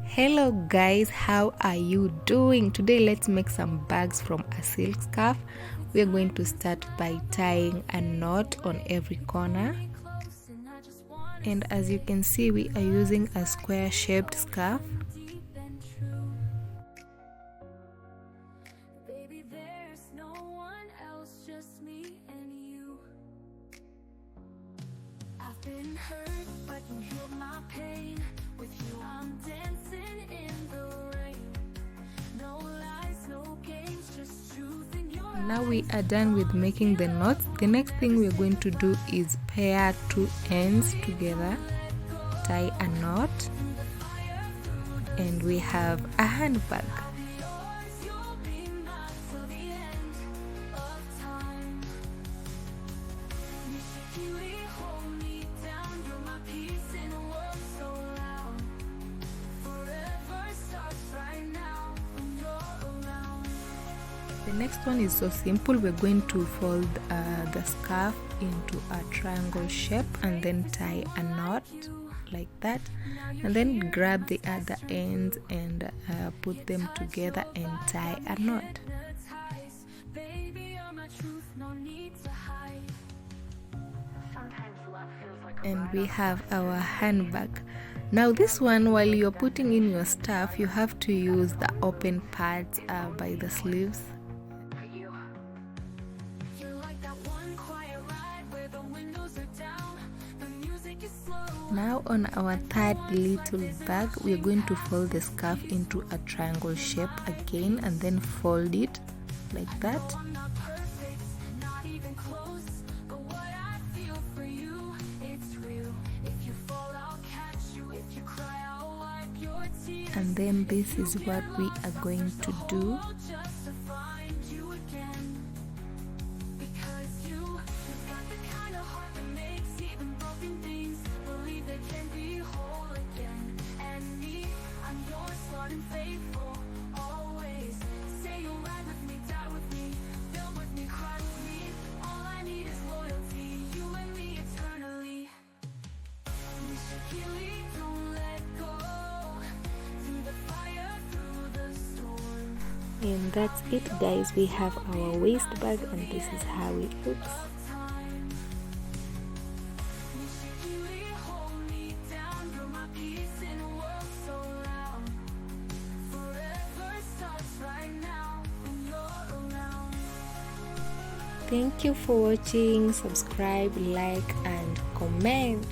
Hello guys, how are you doing? Today let's make some bags from a silk scarf. We are going to start by tying a knot on every corner, and as you can see we are using a square shaped scarf. Now we are done with making the knots. The next thing we are going to do is pair two ends together, tie a knot, and we have a handbag. The next one is so simple. We're going to fold the scarf into a triangle shape and then tie a knot like that, and then grab the other ends and put them together and tie a knot. And we have our handbag. Now this one, while you're putting in your stuff, you have to use the open parts by the sleeves. Now on our third little bag, we are going to fold the scarf into a triangle shape again and then fold it like that. And then this is what we are going to do. And that's it guys, we have our waist bag and this is how it looks. Thank you for watching. Subscribe, like and comment.